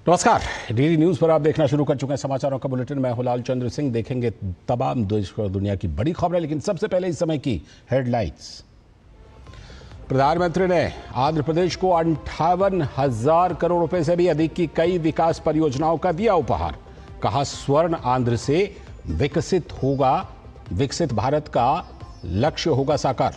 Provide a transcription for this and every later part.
नमस्कार, DD news पर आप देखना शुरू कर चुके हैं समाचारों का बुलेटिन। मैं हूं लाल चंद्र सिंह। देखेंगे तमाम देश और दुनिया की बड़ी खबरें, लेकिन सबसे पहले इस समय की हेडलाइंस। प्रधानमंत्री ने आंध्र प्रदेश को 58,000 करोड़ रुपए से भी अधिक की कई विकास परियोजनाओं का दिया उपहार। कहा, स्वर्ण आंध्र से विकसित भारत का लक्ष्य होगा साकार।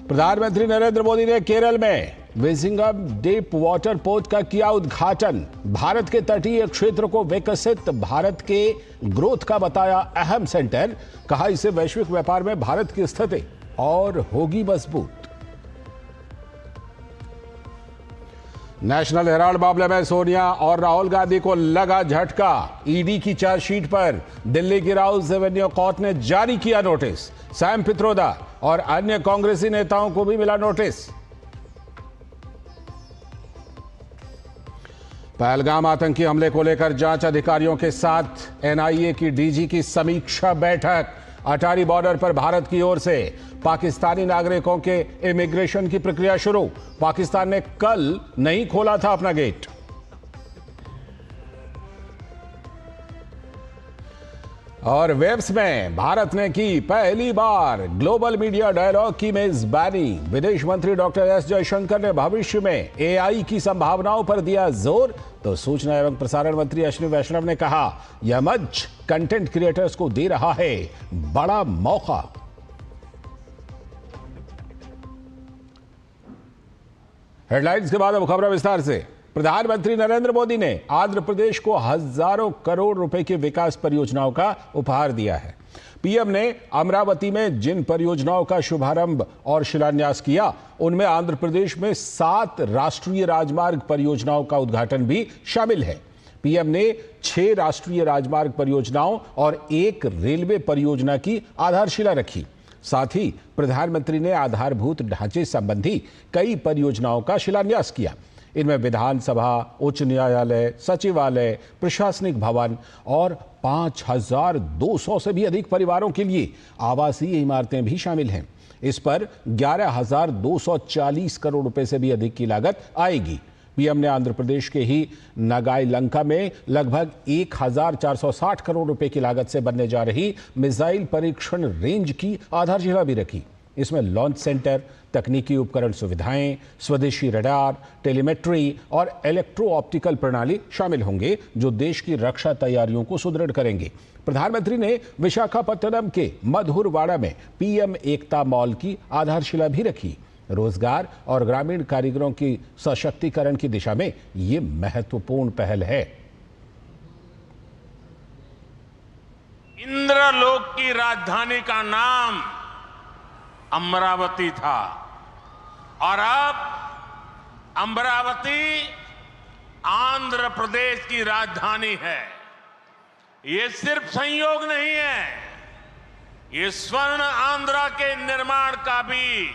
प्रधानमंत्री नरेंद्र मोदी ने केरल में विजिंगम डीप वाटर पोर्ट का किया उद्घाटन। भारत के तटीय क्षेत्र को विकसित भारत के ग्रोथ का बताया अहम सेंटर। कहा, इससे वैश्विक व्यापार में भारत की स्थिति और होगी मजबूत। नेशनल हेराल्ड मामले में सोनिया और राहुल गांधी को लगा झटका। ईडी की चार्जशीट पर दिल्ली की राउस एवेन्यू कोर्ट ने जारी किया नोटिस। सैम पित्रोदा और अन्य कांग्रेसी नेताओं को भी मिला नोटिस। पहलगाम आतंकी हमले को लेकर जांच अधिकारियों के साथ एनआईए की डीजी की समीक्षा बैठक। अटारी बॉर्डर पर भारत की ओर से पाकिस्तानी नागरिकों के इमिग्रेशन की प्रक्रिया शुरू। पाकिस्तान ने कल नहीं खोला था अपना गेट। और वेब्स में भारत ने की पहली बार ग्लोबल मीडिया डायलॉग की मेजबानी। विदेश मंत्री डॉक्टर एस जयशंकर ने भविष्य में एआई की संभावनाओं पर दिया जोर, तो सूचना एवं प्रसारण मंत्री अश्विनी वैष्णव ने कहा, यह मंच कंटेंट क्रिएटर्स को दे रहा है बड़ा मौका। हेडलाइंस के बाद अब खबरें विस्तार से। प्रधानमंत्री नरेंद्र मोदी ने आंध्र प्रदेश को हजारों करोड़ रुपए की विकास परियोजनाओं का उपहार दिया है। पीएम ने अमरावती में जिन परियोजनाओं का शुभारंभ और शिलान्यास किया, उनमें आंध्र प्रदेश में 7 राष्ट्रीय राजमार्ग परियोजनाओं का उद्घाटन भी शामिल है। पीएम ने 6 राष्ट्रीय राजमार्ग परियोजनाओं और 1 रेलवे परियोजना की आधारशिला रखी। साथ ही प्रधानमंत्री ने आधारभूत ढांचे संबंधी कई परियोजनाओं का शिलान्यास किया। इनमें विधानसभा, उच्च न्यायालय, सचिवालय, प्रशासनिक भवन और 5,200 से भी अधिक परिवारों के लिए आवासीय इमारतें भी शामिल हैं। इस पर 11,240 करोड़ रुपए से भी अधिक की लागत आएगी। पीएम ने आंध्र प्रदेश के ही नगाईलंका में लगभग 1,460 करोड़ रुपए की लागत से बनने जा रही मिसाइल परीक्षण रेंज की आधारशिला भी रखी। इसमें लॉन्च सेंटर, तकनीकी उपकरण सुविधाएं, स्वदेशी रडार, टेलीमेट्री और इलेक्ट्रो ऑप्टिकल प्रणाली शामिल होंगे, जो देश की रक्षा तैयारियों को सुदृढ़ करेंगे। प्रधानमंत्री ने विशाखापट्टनम के मधुरवाड़ा में पीएम एकता मॉल की आधारशिला भी रखी। रोजगार और ग्रामीण कारीगरों की सशक्तिकरण की दिशा में ये महत्वपूर्ण पहल है। इंद्रलोक की राजधानी का नाम अमरावती था और अब अमरावती आंध्र प्रदेश की राजधानी है। ये सिर्फ संयोग नहीं है, ये स्वर्ण आंध्रा के निर्माण का भी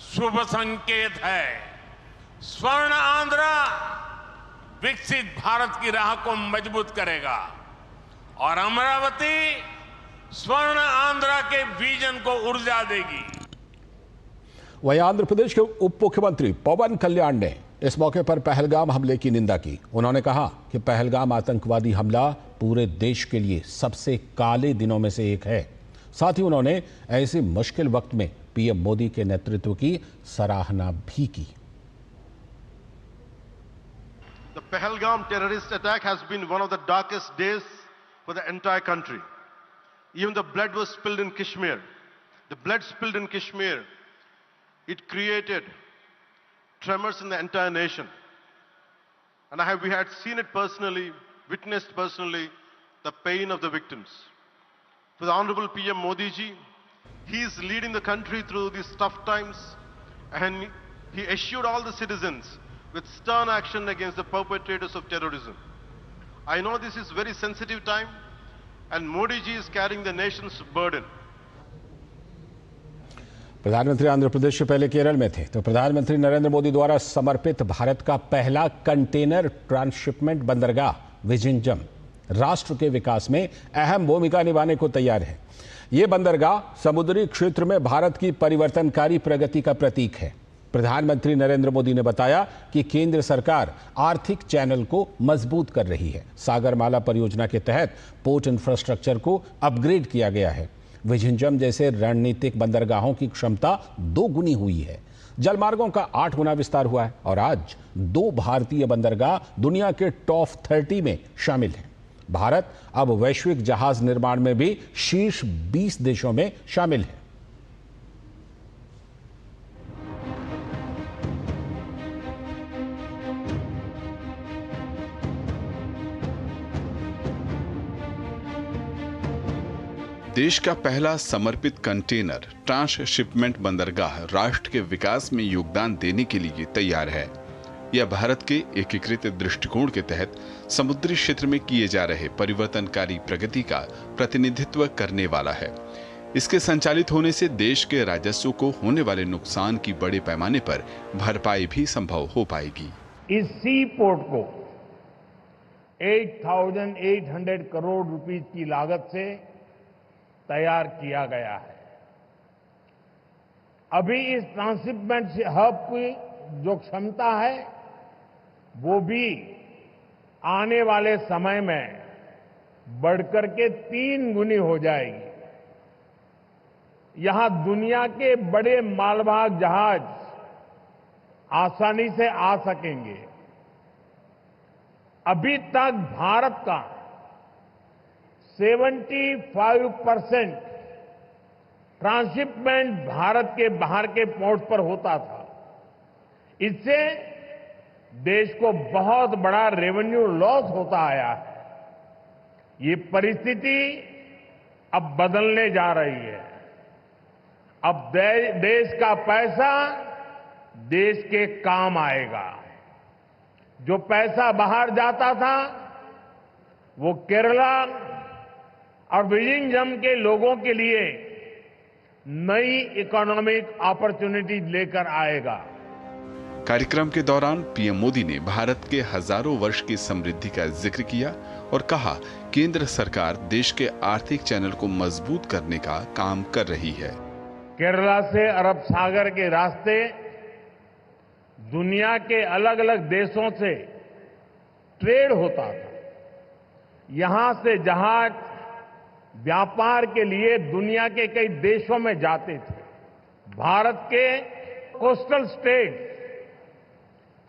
शुभ संकेत है। स्वर्ण आंध्रा विकसित भारत की राह को मजबूत करेगा और अमरावती स्वर्ण आंध्रा के विजन को ऊर्जा देगी। वहीं आंध्र प्रदेश के उप मुख्यमंत्री पवन कल्याण ने इस मौके पर पहलगाम हमले की निंदा की। उन्होंने कहा कि पहलगाम आतंकवादी हमला पूरे देश के लिए सबसे काले दिनों में से एक है। साथ ही उन्होंने ऐसे मुश्किल वक्त में पीएम मोदी के नेतृत्व की सराहना भी की। The Pahalgam terrorist attack has been one of the darkest days for the entire country. Even the blood was spilled in Kashmir. The blood spilled in Kashmir, it created tremors in the entire nation. And we had seen it personally, witnessed personally, the pain of the victims. For the Honorable PM Modi ji, he is leading the country through these tough times, and he assured all the citizens with stern action against the perpetrators of terrorism. I know this is very sensitive time, and Modi ji is carrying the nation's burden. प्रधानमंत्री आंध्र प्रदेश से पहले केरल में थे, तो प्रधानमंत्री नरेंद्र मोदी द्वारा समर्पित भारत का पहला कंटेनर ट्रांसशिपमेंट बंदरगाह विजिंगम राष्ट्र के विकास में अहम भूमिका निभाने को तैयार है। यह बंदरगाह समुद्री क्षेत्र में भारत की परिवर्तनकारी प्रगति का प्रतीक है। प्रधानमंत्री नरेंद्र मोदी ने बताया कि केंद्र सरकार आर्थिक चैनल को मजबूत कर रही है। सागरमाला परियोजना के तहत पोर्ट इंफ्रास्ट्रक्चर को अपग्रेड किया गया है। विझिंजम जैसे रणनीतिक बंदरगाहों की क्षमता 2 गुनी हुई है। जलमार्गों का 8 गुना विस्तार हुआ है और आज 2 भारतीय बंदरगाह दुनिया के टॉप 30 में शामिल हैं। भारत अब वैश्विक जहाज निर्माण में भी शीर्ष 20 देशों में शामिल है। देश का पहला समर्पित कंटेनर ट्रांसशिपमेंट बंदरगाह राष्ट्र के विकास में योगदान देने के लिए तैयार है। यह भारत के एकीकृत दृष्टिकोण के तहत समुद्री क्षेत्र में किए जा रहे परिवर्तनकारी प्रगति का प्रतिनिधित्व करने वाला है। इसके संचालित होने से देश के राजस्व को होने वाले नुकसान की बड़े पैमाने पर भरपाई भी संभव हो पाएगी। इस सी पोर्ट को 8,800 करोड़ रुपीस की लागत से तैयार किया गया है। अभी इस ट्रांसशिपमेंट हब की जो क्षमता है वो भी आने वाले समय में बढ़कर के 3 गुनी हो जाएगी। यहां दुनिया के बड़े मालवाहक जहाज आसानी से आ सकेंगे। अभी तक भारत का 75% ट्रांसशिपमेंट भारत के बाहर के पोर्ट पर होता था। इससे देश को बहुत बड़ा रेवेन्यू लॉस होता आया है। ये परिस्थिति अब बदलने जा रही है। अब देश का पैसा देश के काम आएगा। जो पैसा बाहर जाता था वो केरला और विझिंजम के लोगों के लिए नई इकोनॉमिक अपॉर्चुनिटी लेकर आएगा। कार्यक्रम के दौरान पीएम मोदी ने भारत के हजारों वर्ष की समृद्धि का जिक्र किया और कहा, केंद्र सरकार देश के आर्थिक चैनल को मजबूत करने का काम कर रही है। केरला से अरब सागर के रास्ते दुनिया के अलग अलग देशों से ट्रेड होता था। यहां से जहाज व्यापार के लिए दुनिया के कई देशों में जाते थे। भारत के कोस्टल स्टेट,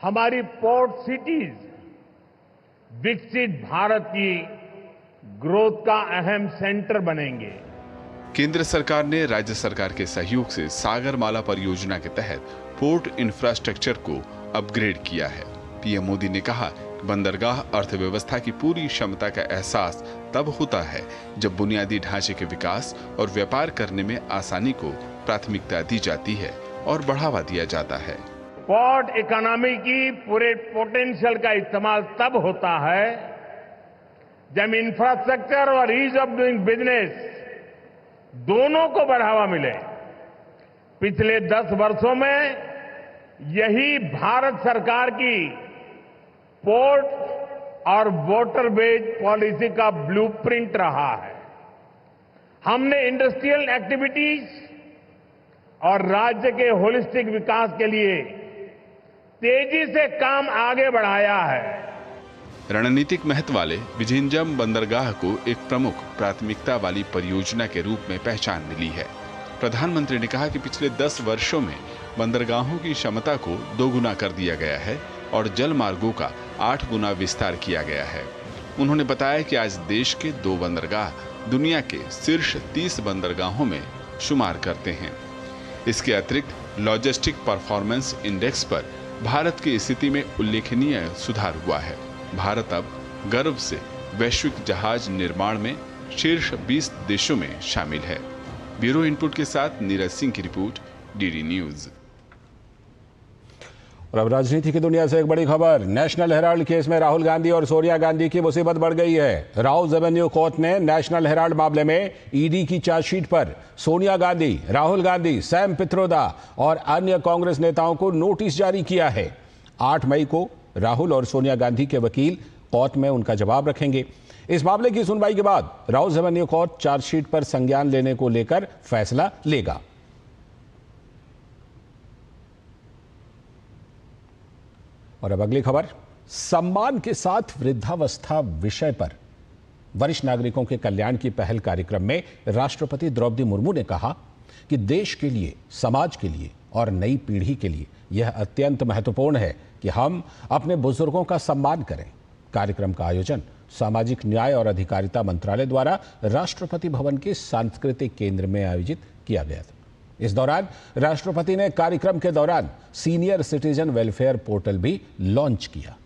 हमारी पोर्ट सिटीज विकसित भारत की ग्रोथ का अहम सेंटर बनेंगे। केंद्र सरकार ने राज्य सरकार के सहयोग से सागरमाला परियोजना के तहत पोर्ट इंफ्रास्ट्रक्चर को अपग्रेड किया है। पीएम मोदी ने कहा, बंदरगाह अर्थव्यवस्था की पूरी क्षमता का एहसास तब होता है जब बुनियादी ढांचे के विकास और व्यापार करने में आसानी को प्राथमिकता दी जाती है और बढ़ावा दिया जाता है। पोर्ट इकोनॉमी की पूरे पोटेंशियल का इस्तेमाल तब होता है जब इंफ्रास्ट्रक्चर और ईज ऑफ डूइंग बिजनेस दोनों को बढ़ावा मिले। पिछले 10 वर्षों में यही भारत सरकार की पोर्ट और वाटरवेज पॉलिसी का ब्लूप्रिंट रहा है। हमने इंडस्ट्रियल एक्टिविटीज और राज्य के होलिस्टिक विकास के लिए तेजी से काम आगे बढ़ाया है। रणनीतिक महत्व वाले विझिंजम बंदरगाह को एक प्रमुख प्राथमिकता वाली परियोजना के रूप में पहचान मिली है। प्रधानमंत्री ने कहा कि पिछले 10 वर्षों में बंदरगाहों की क्षमता को 2 गुना कर दिया गया है और जल मार्गों का 8 गुना विस्तार किया गया है। उन्होंने बताया कि आज देश के 2 बंदरगाह दुनिया के शीर्ष 30 बंदरगाहों में शुमार करते हैं। इसके अतिरिक्त लॉजिस्टिक परफॉर्मेंस इंडेक्स पर भारत की स्थिति में उल्लेखनीय सुधार हुआ है। भारत अब गर्व से वैश्विक जहाज निर्माण में शीर्ष 20 देशों में शामिल है। ब्यूरो इनपुट के साथ नीरज सिंह की रिपोर्ट, डीडी न्यूज। और अब राजनीति की दुनिया से एक बड़ी खबर। नेशनल हेराल्ड केस में राहुल गांधी और सोनिया गांधी की मुसीबत बढ़ गई है। राउज एवेन्यू कोर्ट ने नेशनल हेराल्ड मामले में ईडी की चार्जशीट पर सोनिया गांधी, राहुल गांधी, सैम पित्रोदा और अन्य कांग्रेस नेताओं को नोटिस जारी किया है। 8 मई को राहुल और सोनिया गांधी के वकील कोर्ट में उनका जवाब रखेंगे। इस मामले की सुनवाई के बाद राउज एवेन्यू कोर्ट चार्जशीट पर संज्ञान लेने को लेकर फैसला लेगा। और अब अगली खबर, सम्मान के साथ वृद्धावस्था विषय पर वरिष्ठ नागरिकों के कल्याण की पहल कार्यक्रम में राष्ट्रपति द्रौपदी मुर्मू ने कहा कि देश के लिए, समाज के लिए और नई पीढ़ी के लिए यह अत्यंत महत्वपूर्ण है कि हम अपने बुजुर्गों का सम्मान करें। कार्यक्रम का आयोजन सामाजिक न्याय और अधिकारिता मंत्रालय द्वारा राष्ट्रपति भवन के सांस्कृतिक केंद्र में आयोजित किया गया था। इस दौरान राष्ट्रपति ने कार्यक्रम के दौरान सीनियर सिटीजन वेलफेयर पोर्टल भी लॉन्च किया।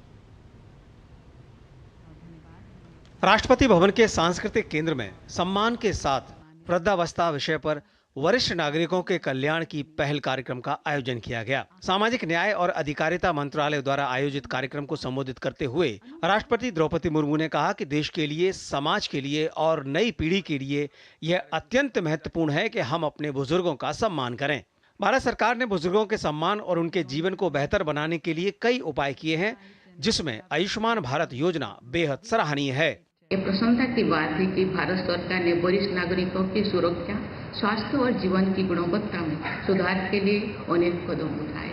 राष्ट्रपति भवन के सांस्कृतिक केंद्र में सम्मान के साथ वृद्धावस्था विषय पर वरिष्ठ नागरिकों के कल्याण की पहल कार्यक्रम का आयोजन किया गया। सामाजिक न्याय और अधिकारिता मंत्रालय द्वारा आयोजित कार्यक्रम को संबोधित करते हुए राष्ट्रपति द्रौपदी मुर्मू ने कहा कि देश के लिए, समाज के लिए और नई पीढ़ी के लिए यह अत्यंत महत्वपूर्ण है कि हम अपने बुजुर्गों का सम्मान करें। भारत सरकार ने बुजुर्गों के सम्मान और उनके जीवन को बेहतर बनाने के लिए कई उपाय किए हैं, जिसमें आयुष्मान भारत योजना बेहद सराहनीय है। ये प्रसन्नता की बात है कि भारत सरकार ने वरिष्ठ नागरिकों की सुरक्षा, स्वास्थ्य और जीवन की गुणवत्ता में सुधार के लिए अनेक कदम उठाए।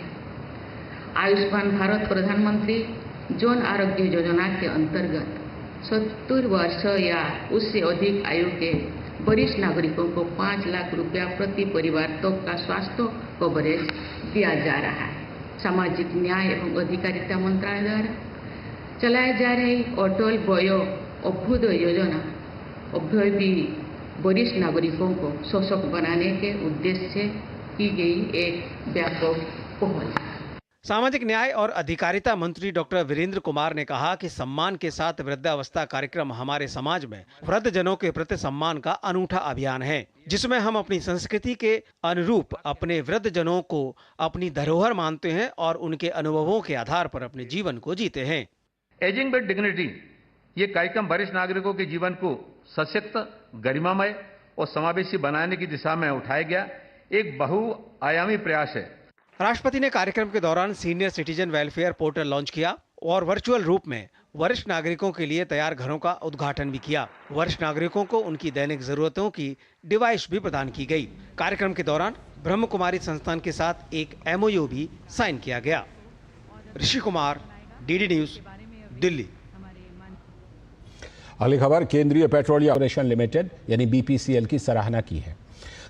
आयुष्मान भारत प्रधानमंत्री जन आरोग्य योजना के अंतर्गत 70 वर्ष या उससे अधिक आयु के वरिष्ठ नागरिकों को 5 लाख रुपया प्रति परिवार तक का स्वास्थ्य कवरेज दिया जा रहा है। सामाजिक न्याय एवं अधिकारिता मंत्रालय द्वारा चलाए जा रही अटल वयो अभ्युदय योजना अभ्युदय वरिष्ठ नागरिकों को सशक्त बनाने के उद्देश्य से की गई एक व्यापक पहल। सामाजिक न्याय और अधिकारिता मंत्री डॉक्टर वीरेंद्र कुमार ने कहा कि सम्मान के साथ वृद्धावस्था कार्यक्रम हमारे समाज में वृद्धजनों के प्रति सम्मान का अनूठा अभियान है, जिसमें हम अपनी संस्कृति के अनुरूप अपने वृद्धजनों को अपनी धरोहर मानते हैं और उनके अनुभवों के आधार पर अपने जीवन को जीते हैं। एजिंग विद डिग्निटी ये कार्यक्रम वरिष्ठ नागरिकों के जीवन को सशक्त, गरिमामय और समावेशी बनाने की दिशा में उठाया गया एक बहुआयामी प्रयास है। राष्ट्रपति ने कार्यक्रम के दौरान senior citizen welfare portal launch किया और वर्चुअल रूप में वरिष्ठ नागरिकों के लिए तैयार घरों का उद्घाटन भी किया। वरिष्ठ नागरिकों को उनकी दैनिक जरूरतों की डिवाइस भी प्रदान की गई। कार्यक्रम के दौरान ब्रह्म कुमारी संस्थान के साथ एक MOU भी साइन किया गया। Rishi Kumar, DD news, Delhi. अगली खबर, केंद्रीय पेट्रोलियम कॉर्पोरेशन लिमिटेड यानी BPCL की सराहना की है।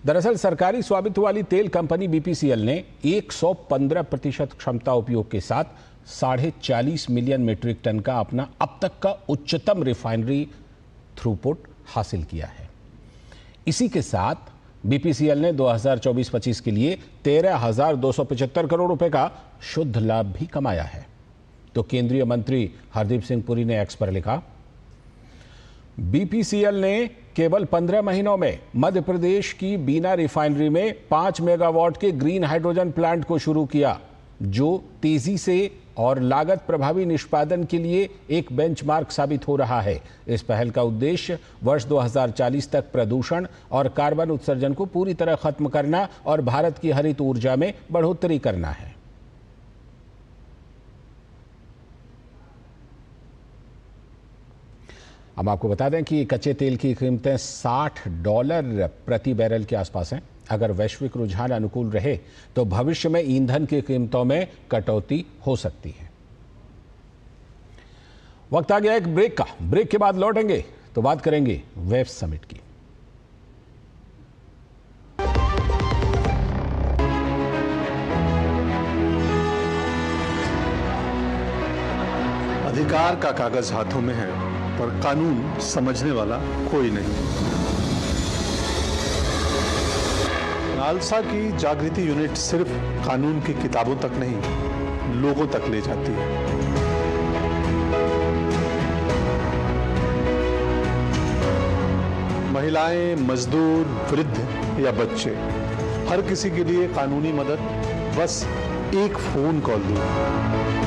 दरअसल सरकारी स्वामित्व वाली तेल कंपनी BPCL ने 115% क्षमता उपयोग के साथ 40.5 मिलियन मीट्रिक टन का अपना अब तक का उच्चतम रिफाइनरी थ्रूपुट हासिल किया है। इसी के साथ BPCL ने 2024-25 के लिए 13,275 करोड़ रुपए का शुद्ध लाभ भी कमाया है। तो केंद्रीय मंत्री हरदीप सिंह पुरी ने एक्स पर लिखा, BPCL ने केवल 15 महीनों में मध्य प्रदेश की बीना रिफाइनरी में 5 मेगावाट के ग्रीन हाइड्रोजन प्लांट को शुरू किया, जो तेजी से और लागत प्रभावी निष्पादन के लिए एक बेंचमार्क साबित हो रहा है। इस पहल का उद्देश्य वर्ष 2040 तक प्रदूषण और कार्बन उत्सर्जन को पूरी तरह खत्म करना और भारत की हरित ऊर्जा में बढ़ोतरी करना है। हम आपको बता दें कि कच्चे तेल की कीमतें $60 प्रति बैरल के आसपास हैं। अगर वैश्विक रुझान अनुकूल रहे तो भविष्य में ईंधन की कीमतों में कटौती हो सकती है। वक्त आ गया एक ब्रेक का। ब्रेक के बाद लौटेंगे तो बात करेंगे वेब समिट की। अधिकार का कागज हाथों में है, पर कानून समझने वाला कोई नहीं। नालसा की जागृति यूनिट सिर्फ कानून की किताबों तक नहीं, लोगों तक ले जाती है। महिलाएं, मजदूर, वृद्ध या बच्चे, हर किसी के लिए कानूनी मदद बस एक फोन कॉल दूर।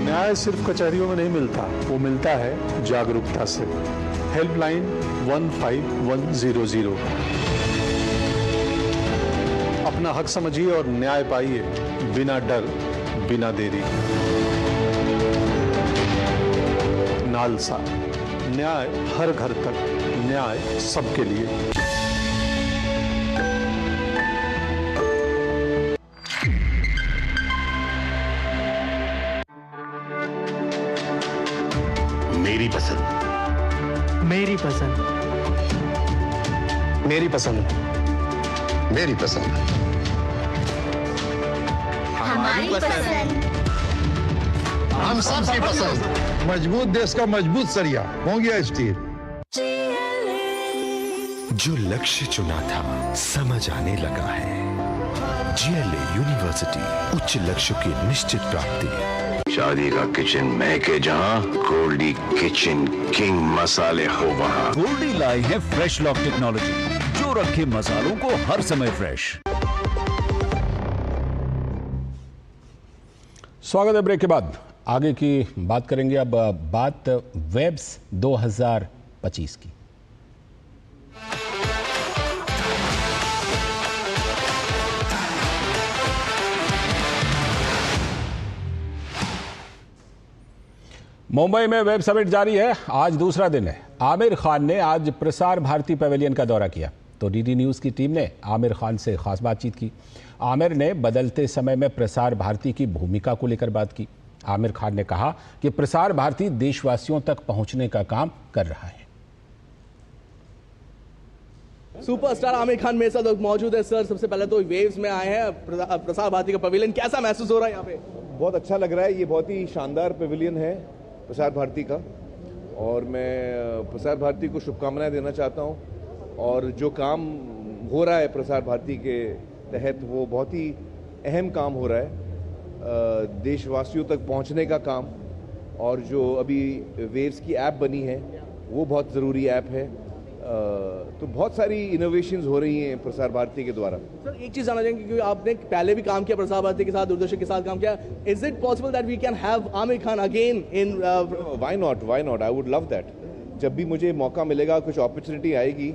न्याय सिर्फ कचहरियों में नहीं मिलता, वो मिलता है जागरूकता से। हेल्पलाइन 15100। अपना हक समझिए और न्याय पाइए, बिना डर, बिना देरी। नालसा, न्याय हर घर तक, न्याय सबके लिए। पसंद। मेरी पसंद। मेरी पसंद। मेरी पसंद। हमारी पसंद। हम सबकी पसंद। मजबूत देश का मजबूत सरिया मोंगिया स्टील। जो लक्ष्य चुना था समझ आने लगा है। GLA यूनिवर्सिटी, उच्च लक्ष्य की निश्चित प्राप्ति। शादी का किचन महके जहां, गोल्डी किचन किंग मसाले हो वहां। गोल्डी लाई है फ्रेश लॉक टेक्नोलॉजी, जो रखे मसालों को हर समय फ्रेश। स्वागत है। ब्रेक के बाद आगे की बात करेंगे। अब बात वेब्स 2025 की। मुंबई में वेब समिट जारी है। आज दूसरा दिन है। आमिर खान ने आज प्रसार भारती पवेलियन का दौरा किया तो डीडी न्यूज की टीम ने आमिर खान से खास बातचीत की। आमिर ने बदलते समय में प्रसार भारती की भूमिका को लेकर बात की। आमिर खान ने कहा कि प्रसार भारती देशवासियों तक पहुंचने का काम कर रहा है। सुपरस्टार आमिर खान मेरे साथ मौजूद है। सर, सबसे पहले तो वेव्स में आए हैं, प्रसार भारती का पवेलियन, कैसा महसूस हो रहा है यहाँ पे? बहुत अच्छा लग रहा है। ये बहुत ही शानदार पवेलियन है प्रसार भारती का, और मैं प्रसार भारती को शुभकामनाएं देना चाहता हूँ। और जो काम हो रहा है प्रसार भारती के तहत, वो बहुत ही अहम काम हो रहा है, देशवासियों तक पहुँचने का काम। और जो अभी वेव्स की ऐप बनी है वो बहुत ज़रूरी ऐप है। तो बहुत सारी इनोवेशंस हो रही हैं प्रसार भारती के द्वारा। सर, एक चीज़ जानना चाहेंगे, क्योंकि आपने पहले भी काम किया प्रसार भारती के साथ, दूरदर्शन के साथ काम किया। Is it possible that we can have Aamir Khan again in? Why not, I would love that. जब भी मुझे मौका मिलेगा, कुछ अपॉर्चुनिटी आएगी,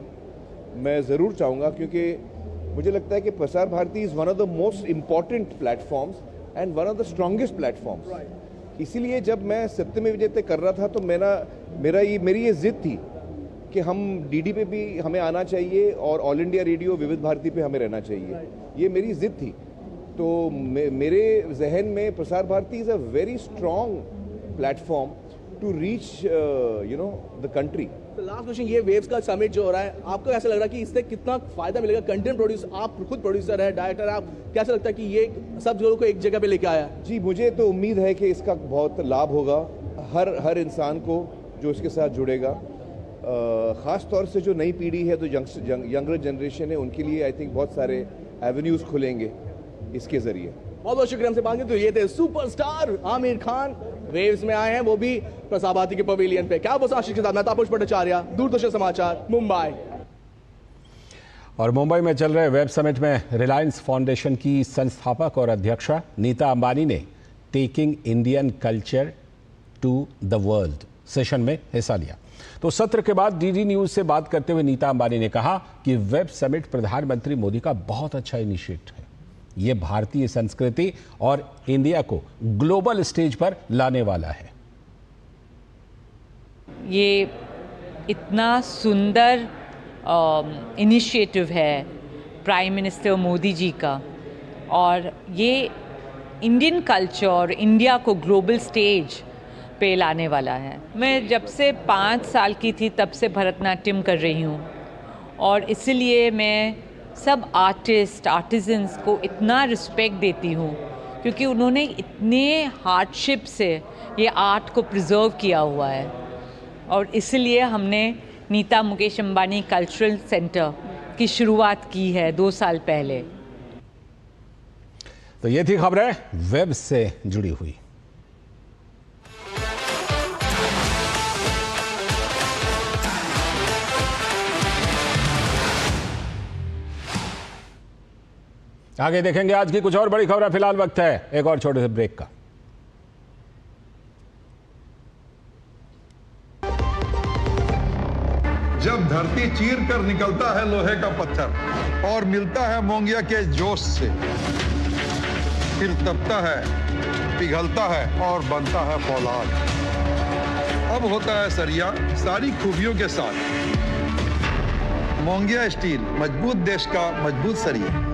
मैं ज़रूर चाहूँगा, क्योंकि मुझे लगता है कि Prasar Bharati is one of the most important platforms and one of the strongest platforms. इसीलिए जब मैं सत्यमेव जयते कर रहा था तो मेरी ये जिद थी कि हम डीडी पे भी हमें आना चाहिए और ऑल इंडिया रेडियो विविध भारती पे हमें रहना चाहिए। ये मेरी जिद थी। तो मेरे जहन में Prasar Bharati is a very strong platform to reach the country. Last question, ये वेव्स का समिट जो हो रहा है, आपको कैसा लग रहा है कि इससे कितना फायदा मिलेगा? कंटेंट प्रोड्यूसर, आप खुद प्रोड्यूसर है, डायरेक्टर, आप कैसा लगता है कि ये सब लोगों को एक जगह पे लेके आया? जी, मुझे तो उम्मीद है कि इसका बहुत लाभ होगा हर इंसान को जो इसके साथ जुड़ेगा। ख़ास तौर से जो नई पीढ़ी है, तो यंगर जनरेशन है, उनके लिए आई थिंक बहुत सारे एवेन्यूज़ खुलेंगे इसके ज़रिए। बहुत बहुत शुक्रिया हमसे बात। तो ये थे सुपरस्टार आमिर खान, वेव्स में आए हैं, वो भी प्रसार भारती के पवेलियन पे। क्या बस आशीष के साथ मैं तापस भट्टाचार्य, दूरदर्शन समाचार, मुंबई। और मुंबई में चल रहे वेब समिट में रिलायंस फाउंडेशन की संस्थापक और अध्यक्षा नीता अंबानी ने taking Indian culture to the world session में हिस्सा लिया। तो सत्र के बाद डीडी न्यूज से बात करते हुए नीता अंबानी ने कहा कि वेब समिट प्रधानमंत्री मोदी का बहुत अच्छा इनिशिएटिव है। ये भारतीय संस्कृति और इंडिया को ग्लोबल स्टेज पर लाने वाला है। ये इतना सुंदर इनिशिएटिव है प्राइम मिनिस्टर मोदी जी का, और ये इंडियन कल्चर और इंडिया को ग्लोबल स्टेज पे लाने वाला है। मैं जब से 5 साल की थी तब से भरतनाट्यम कर रही हूँ, और इसलिए मैं सब आर्टिजन्स को इतना रिस्पेक्ट देती हूँ, क्योंकि उन्होंने इतने हार्डशिप से ये आर्ट को प्रिजर्व किया हुआ है। और इसलिए हमने नीता मुकेश अंबानी कल्चरल सेंटर की शुरुआत की है 2 साल पहले। तो ये थी खबरें वेब से जुड़ी हुई। आगे देखेंगे आज की कुछ और बड़ी खबरें। फिलहाल वक्त है एक और छोटे से ब्रेक का। जब धरती चीर कर निकलता है लोहे का पत्थर और मिलता है मोंगिया के जोश से, फिर तपता है, पिघलता है और बनता है फौलाद। अब होता है सरिया सारी खूबियों के साथ। मोंगिया स्टील, मजबूत देश का मजबूत सरिया।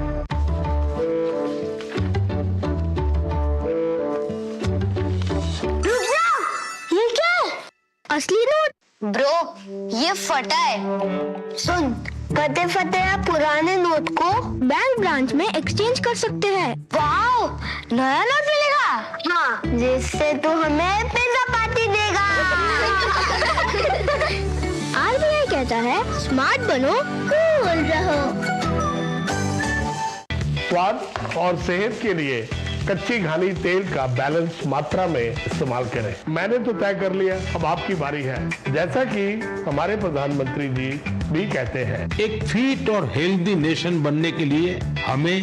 असली नोट? ब्रो, ये फटा है। सुन, फटे फटे पुराने नोट को बैंक ब्रांच में एक्सचेंज कर सकते हैं। वाओ, नया नोट मिलेगा? हाँ, जिससे तू हमें पिज्जा पार्टी देगा। RBI कहता है स्मार्ट बनो, कूल रहो। स्वाद और सेहत के लिए कच्ची घानी तेल का बैलेंस मात्रा में इस्तेमाल करें। मैंने तो तय कर लिया, अब आपकी बारी है। जैसा कि हमारे प्रधानमंत्री जी भी कहते हैं, एक फिट और हेल्दी नेशन बनने के लिए हमें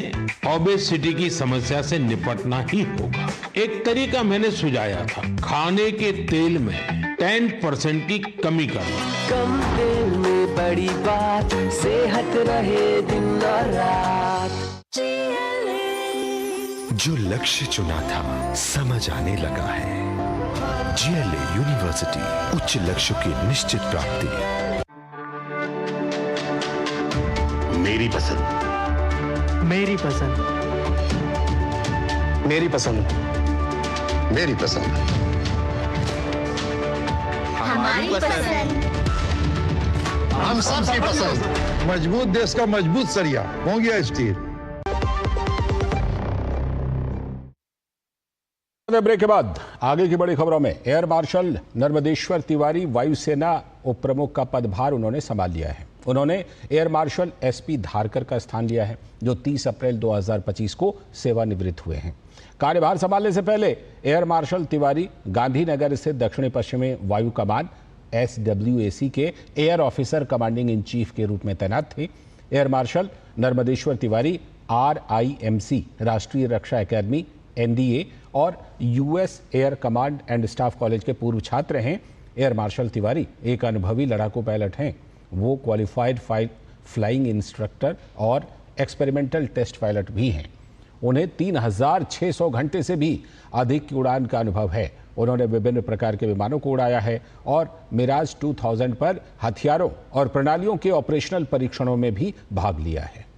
ओबेसिटी की समस्या से निपटना ही होगा। एक तरीका मैंने सुझाया था, खाने के तेल में 10% की कमी करना। कम तेल में बड़ी बात, सेहत रहे दिन और रात। जो लक्ष्य चुना था समझ आने लगा है। GLA यूनिवर्सिटी, उच्च लक्ष्य की निश्चित प्राप्ति। मेरी पसंद, मेरी पसंद, मेरी पसंद, मेरी पसंद, हमारी पसंद, हम सबकी पसंद। मजबूत देश का मजबूत सरिया मोंगिया स्टील। ब्रेक के बाद आगे की बड़ी खबरों में एयर मार्शल नर्मदेश्वर तिवारी वायुसेना उप प्रमुख का पदभार उन्होंने संभाल लिया है। उन्होंने एयर मार्शल SP धारकर का स्थान लिया है, जो 30 अप्रैल 2025 को सेवानिवृत्त हुए हैं। कार्यभार संभालने से पहले एयर मार्शल तिवारी गांधीनगर स्थित दक्षिणी पश्चिमी वायु कमान SWAC के air officer commanding in chief के रूप में तैनात थे। Air marshal Narmadeshwar Tiwari RIMC राष्ट्रीय रक्षा अकादमी NDA और US air command and staff college के पूर्व छात्र हैं। एयर मार्शल तिवारी एक अनुभवी लड़ाकू पायलट हैं। वो क्वालिफाइड फ्लाइंग इंस्ट्रक्टर और एक्सपेरिमेंटल टेस्ट पायलट भी हैं। उन्हें 3600 घंटे से भी अधिक की उड़ान का अनुभव है। उन्होंने विभिन्न प्रकार के विमानों को उड़ाया है और मिराज 2000 पर हथियारों और प्रणालियों के ऑपरेशनल परीक्षणों में भी भाग लिया है।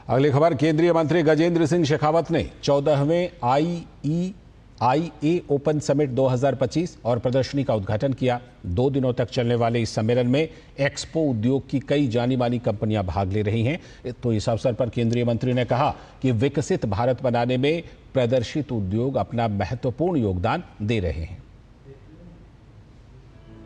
अगली खबर, केंद्रीय मंत्री गजेंद्र सिंह शेखावत ने 14वें IEIA ओपन समिट 2025 और प्रदर्शनी का उद्घाटन किया। 2 दिनों तक चलने वाले इस सम्मेलन में एक्सपो उद्योग की कई जानी मानी कंपनियां भाग ले रही हैं। तो इस अवसर पर केंद्रीय मंत्री ने कहा कि विकसित भारत बनाने में प्रदर्शित उद्योग अपना महत्वपूर्ण योगदान दे रहे हैं।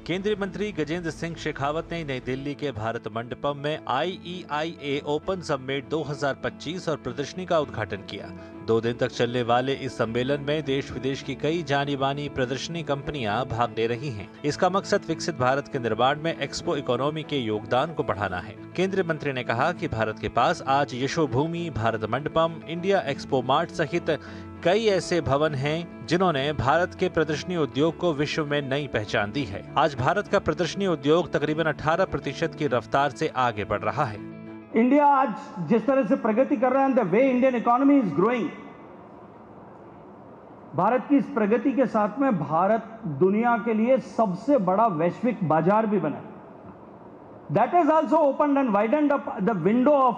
केंद्रीय मंत्री गजेंद्र सिंह शेखावत ने नई दिल्ली के भारत मंडपम में IEIA ओपन समिट 2025 और प्रदर्शनी का उद्घाटन किया। 2 दिन तक चलने वाले इस सम्मेलन में देश विदेश की कई जानी मानी प्रदर्शनी कंपनियां भाग ले रही हैं। इसका मकसद विकसित भारत के निर्माण में एक्सपो इकोनॉमी के योगदान को बढ़ाना है। केंद्रीय मंत्री ने कहा कि भारत के पास आज Yashobhoomi, Bharat Mandapam, India expo mart सहित कई ऐसे भवन हैं जिन्होंने भारत के प्रदर्शनी उद्योग को विश्व में नई पहचान दी है। आज भारत का प्रदर्शनी उद्योग तकरीबन 18% की रफ्तार से आगे बढ़ रहा है। इंडिया आज जिस तरह से प्रगति कर रहा है, the way Indian economy is growing, Bharat की इस प्रगति के साथ में भारत दुनिया के लिए सबसे बड़ा वैश्विक बाजार भी बना। That is also open and widened up the window of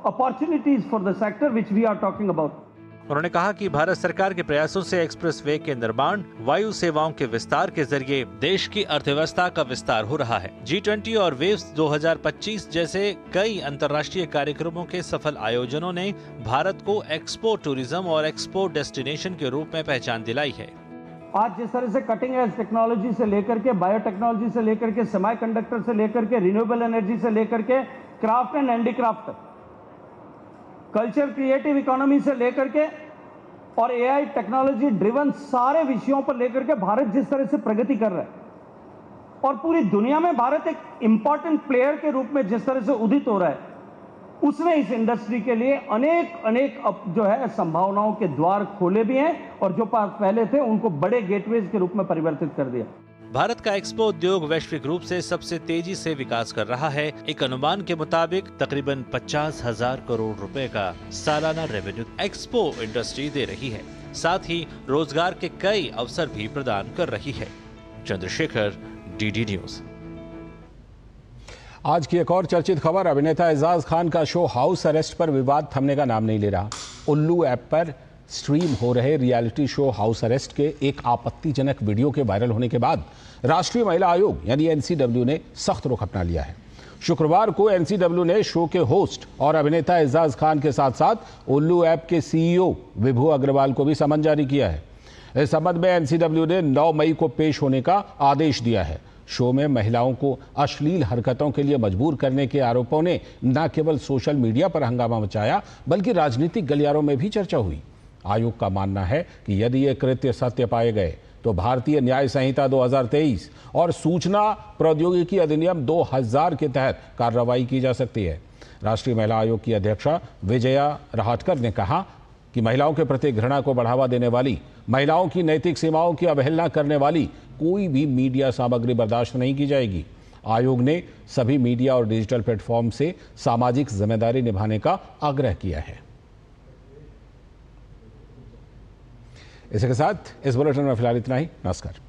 opportunities for the sector which we are talking about. उन्होंने कहा कि भारत सरकार के प्रयासों से एक्सप्रेसवे के निर्माण, वायु सेवाओं के विस्तार के जरिए देश की अर्थव्यवस्था का विस्तार हो रहा है। G20 और वेव्स 2025 जैसे कई अंतर्राष्ट्रीय कार्यक्रमों के सफल आयोजनों ने भारत को एक्सपो टूरिज्म और एक्सपो डेस्टिनेशन के रूप में पहचान दिलाई है। आज जिस तरह से कटिंग एज टेक्नोलॉजी से लेकर के बायोटेक्नोलॉजी से लेकर के सेमीकंडक्टर से लेकर के रिन्यूएबल एनर्जी से लेकर के क्राफ्ट एंड हैंडीक्राफ्ट तक, कल्चर क्रिएटिव इकोनॉमी से लेकर के और AI टेक्नोलॉजी ड्रिवन सारे विषयों पर लेकर के भारत जिस तरह से प्रगति कर रहा है और पूरी दुनिया में भारत एक इंपॉर्टेंट प्लेयर के रूप में जिस तरह से उदित हो रहा है, उसने इस इंडस्ट्री के लिए अनेक जो है संभावनाओं के द्वार खोले भी हैं और जो पहले थे उनको बड़े गेटवेज के रूप में परिवर्तित कर दिया। भारत का एक्सपो उद्योग वैश्विक रूप से सबसे तेजी से विकास कर रहा है। एक अनुमान के मुताबिक तकरीबन 50,000 करोड़ रुपए का सालाना रेवेन्यू एक्सपो इंडस्ट्री दे रही है। साथ ही रोजगार के कई अवसर भी प्रदान कर रही है। Chandrashekhar, DD news. आज की एक और चर्चित खबर, अभिनेता एजाज खान का शो हाउस अरेस्ट पर विवाद थमने का नाम नहीं ले रहा। उल्लू ऐप पर स्ट्रीम हो रहे रियलिटी शो हाउस अरेस्ट के एक आपत्तिजनक वीडियो के वायरल होने के बाद राष्ट्रीय महिला आयोग यानी एनसीडब्ल्यू ने सख्त रुख अपना लिया है। शुक्रवार को एनसीडब्ल्यू ने शो के होस्ट और अभिनेता एजाज खान के साथ साथ उल्लू ऐप के सीईओ विभू अग्रवाल को भी समन जारी किया है। इस संबंध में एनसीडब्ल्यू ने 9 मई को पेश होने का आदेश दिया है। शो में महिलाओं को अश्लील हरकतों के लिए मजबूर करने के आरोपों ने न केवल सोशल मीडिया पर हंगामा मचाया बल्कि राजनीतिक गलियारों में भी चर्चा हुई। आयोग का मानना है कि यदि ये कृत्य सत्य पाए गए तो भारतीय न्याय संहिता 2023 और सूचना प्रौद्योगिकी अधिनियम 2000 के तहत कार्रवाई की जा सकती है। राष्ट्रीय महिला आयोग की अध्यक्षा विजया रहाटकर ने कहा कि महिलाओं के प्रति घृणा को बढ़ावा देने वाली, महिलाओं की नैतिक सीमाओं की अवहेलना करने वाली कोई भी मीडिया सामग्री बर्दाश्त नहीं की जाएगी। आयोग ने सभी मीडिया और डिजिटल प्लेटफॉर्म से सामाजिक जिम्मेदारी निभाने का आग्रह किया है। इसी के साथ इस बुलेटिन में फिलहाल इतना ही। नमस्कार।